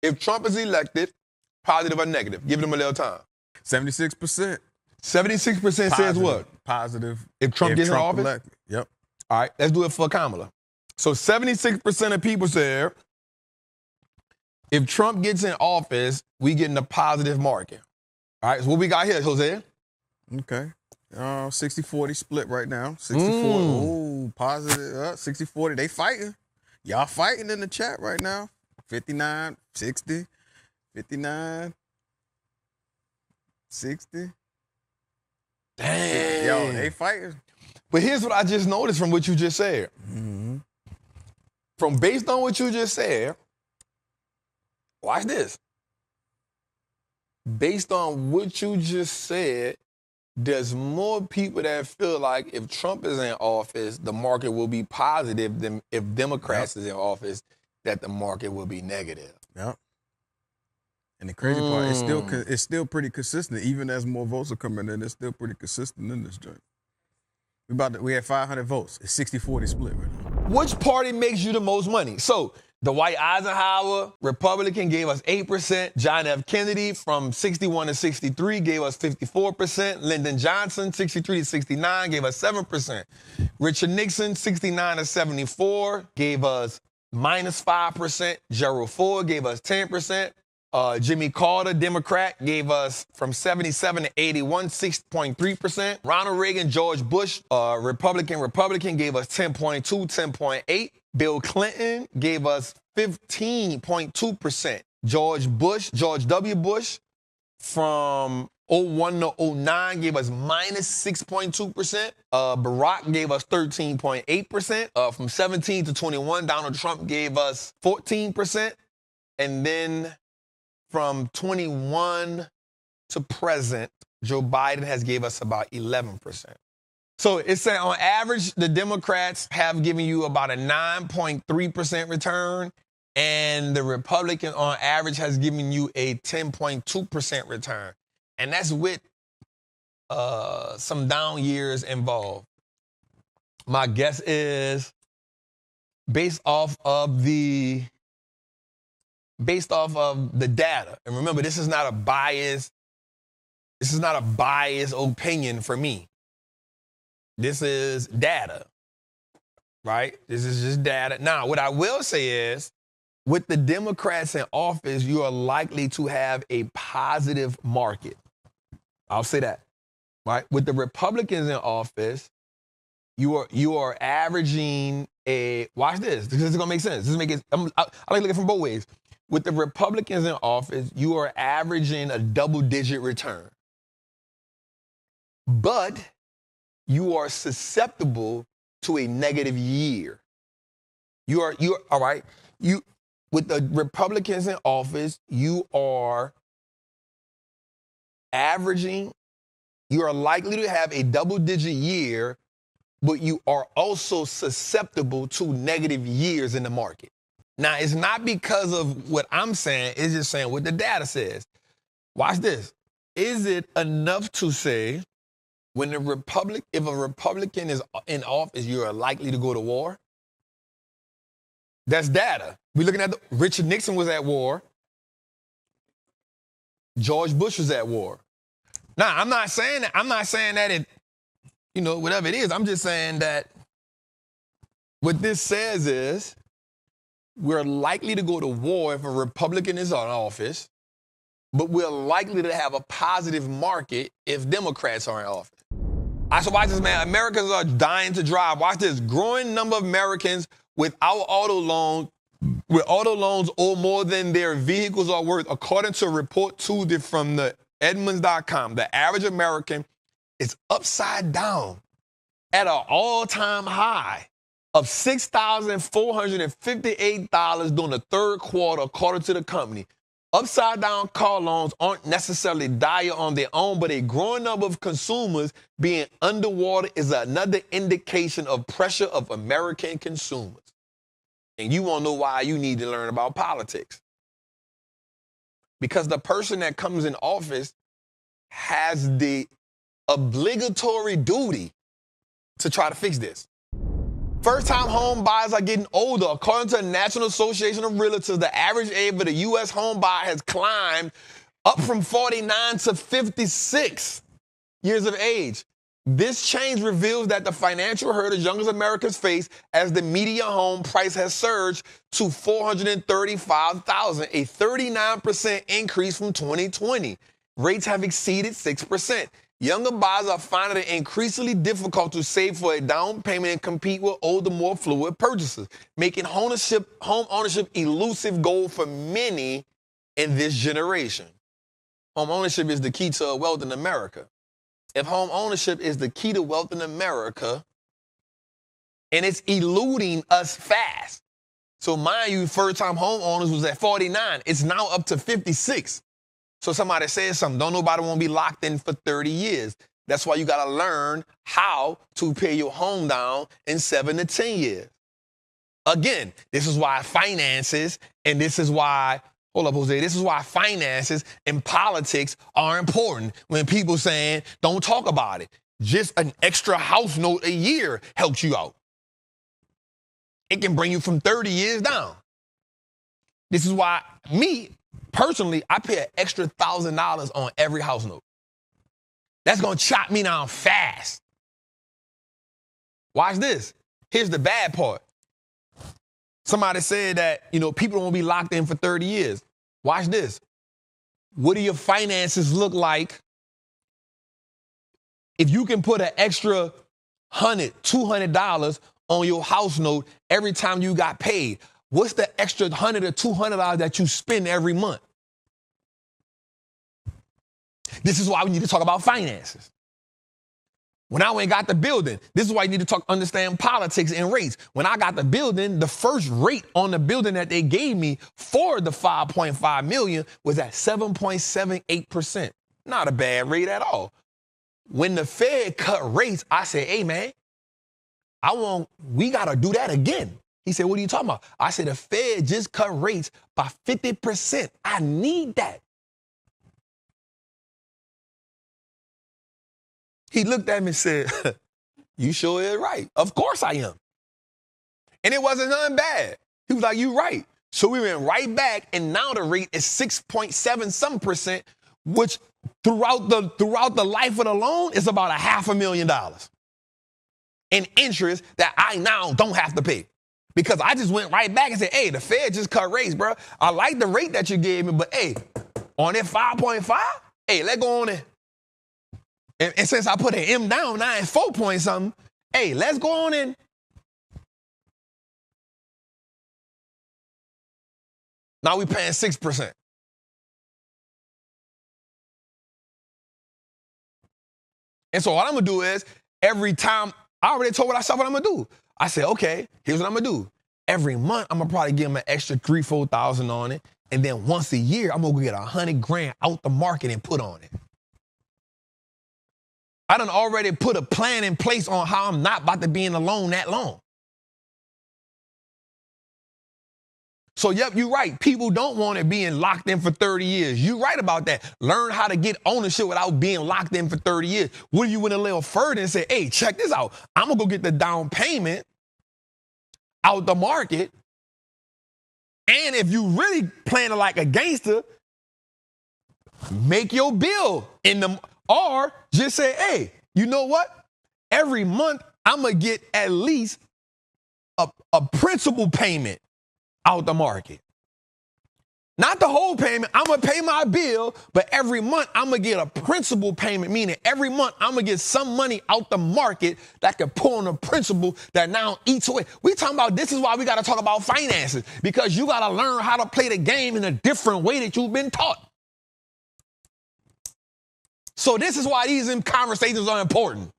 If Trump is elected, positive or negative? Give them a little time. 76%. 76% says what? Positive. If Trump gets in office? Elected. Yep. All right, let's do it for Kamala. So 76% of people said if Trump gets in office, we get in a positive market. All right, so what we got here, Jose? Okay. 60-40 split right now. 60-40. Oh, positive. 60-40. They fighting. Y'all fighting in the chat right now. 59, 60, 59, 60. Damn. Yo, they fighting. But here's what I just noticed from what you just said. Mm-hmm. From based on what you just said, watch this. Based on what you just said, there's more people that feel like if Trump is in office, the market will be positive than if Democrats is in office, that the market will be negative. Yep. And the crazy part, it's still pretty consistent. Even as more votes are coming in, it's still pretty consistent in this joint. We had 500 votes. It's 60-40 split right now. Which party makes you the most money? So Dwight Eisenhower, Republican, gave us 8%. John F. Kennedy from 61 to 63 gave us 54%. Lyndon Johnson, 63 to 69, gave us 7%. Richard Nixon, 69 to 74, gave us minus 5%. Gerald Ford gave us 10%. Jimmy Carter, Democrat, gave us from 77 to 81, 6.3%. Ronald Reagan, George Bush, Republican, gave us 10.2, 10.8. Bill Clinton gave us 15.2%. George W. Bush, from 01 to 09, gave us minus 6.2%. Barack gave us 13.8%. From 17 to 21, Donald Trump gave us 14%. And then from 21 to present, Joe Biden has gave us about 11%. So it's saying on average, the Democrats have given you about a 9.3% return, and the Republican on average has given you a 10.2% return. And that's with some down years involved. My guess is based off of the data. And remember, this is not a biased opinion for me. This is data, right? This is just data. Now, what I will say is, with the Democrats in office, you are likely to have a positive market. I'll say that, right? With the Republicans in office, you are averaging a, watch this, because it's gonna make sense. I like to look at it from both ways. With the Republicans in office, you are averaging a double-digit return. But you are susceptible to a negative year. You're all right. With the Republicans in office, you are averaging, you are likely to have a double-digit year, but you are also susceptible to negative years in the market. Now, it's not because of what I'm saying, it's just saying what the data says. Watch this. Is it enough to say when if a Republican is in office, you're likely to go to war? That's data. We're looking at Richard Nixon was at war. George Bush was at war. Now, I'm not saying that it, whatever it is. I'm just saying that what this says is we're likely to go to war if a Republican is in office, but we're likely to have a positive market if Democrats are in office. So watch this, man. Americans are dying to drive. Watch this. Growing number of Americans without auto loans owe more than their vehicles are worth, according to a report from the Edmunds.com. The average American is upside down at an all-time high of $6,458 during the third quarter, according to the company. Upside down car loans aren't necessarily dire on their own, but a growing number of consumers being underwater is another indication of pressure of American consumers. And you won't know why you need to learn about politics. Because the person that comes in office has the obligatory duty to try to fix this. First-time home buyers are getting older. According to the National Association of Realtors, the average age of the U.S. home buyer has climbed up from 49 to 56 years of age. This change reveals that the financial hurdles young Americans face as the median home price has surged to $435,000, a 39% increase from 2020. Rates have exceeded 6%. Younger buyers are finding it increasingly difficult to save for a down payment and compete with older, more fluid purchasers, making home ownership elusive goal for many in this generation. Home ownership is the key to wealth in America. If home ownership is the key to wealth in America, and it's eluding us fast. So mind you, first-time homeowners was at 49. It's now up to 56. So somebody says something, don't nobody want to be locked in for 30 years. That's why you got to learn how to pay your home down in 7 to 10 years. Again, this is why finances, and this is why, hold up, Jose, this is why finances and politics are important. When people saying, don't talk about it. Just an extra house note a year helps you out. It can bring you from 30 years down. This is why me, personally, I pay an extra $1,000 on every house note. That's going to chop me down fast. Watch this. Here's the bad part. Somebody said that, people don't be locked in for 30 years. Watch this. What do your finances look like if you can put an extra $100, $200 on your house note every time you got paid? What's the extra $100 or $200 that you spend every month? This is why we need to talk about finances. When I went and got the building, this is why you need to understand politics and rates. When I got the building, the first rate on the building that they gave me for the $5.5 million was at 7.78%. Not a bad rate at all. When the Fed cut rates, I said, hey, man, we got to do that again. He said, what are you talking about? I said, the Fed just cut rates by 50%. I need that. He looked at me and said, you sure is right. Of course I am. And it wasn't nothing bad. He was like, you right. So we went right back, and now the rate is 6.7%, which throughout the life of the loan is about $500,000 in interest that I now don't have to pay. Because I just went right back and said, hey, the Fed just cut rates, bro. I like the rate that you gave me, but hey, on that 5.5, hey, let's go on it. And since I put an M down, now it's 4 point something. Hey, let's go on in. Now we paying 6%. And so what I'm going to do is every time, I already told myself what I'm going to do. I said, okay, here's what I'm going to do. Every month, I'm going to probably give them an extra $3,000, $4,000 on it. And then once a year, I'm going to get $100,000 out the market and put on it. I done already put a plan in place on how I'm not about to be in the loan that long. So, yep, you're right. People don't want it being locked in for 30 years. You're right about that. Learn how to get ownership without being locked in for 30 years. What if you went a little further and say, hey, check this out. I'm going to go get the down payment out the market. And if you really planning like a gangster, make your bill in the, or just say, hey, you know what? Every month, I'm going to get at least a principal payment out the market. Not the whole payment. I'm going to pay my bill, but every month I'm going to get a principal payment, meaning every month I'm going to get some money out the market that can pull on a principal that now eats away. We talking about, this is why we got to talk about finances, because you got to learn how to play the game in a different way that you've been taught. So this is why these conversations are important.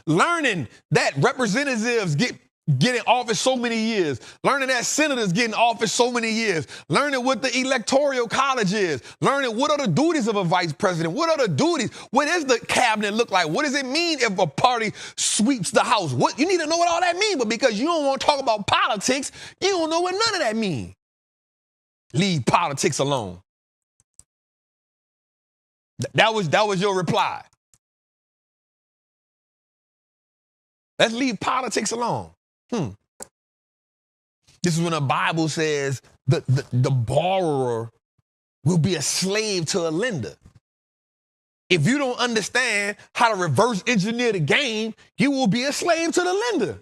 Learning that representatives get in office so many years, learning that senators get in office so many years, learning what the electoral college is, learning what are the duties of a vice president, what are the duties, what does the cabinet look like, what does it mean if a party sweeps the house, what you need to know what all that means, but because you don't want to talk about politics, you don't know what none of that means. Leave politics alone. That was your reply. Let's leave politics alone. This is when the Bible says the borrower will be a slave to a lender. If you don't understand how to reverse engineer the game, you will be a slave to the lender.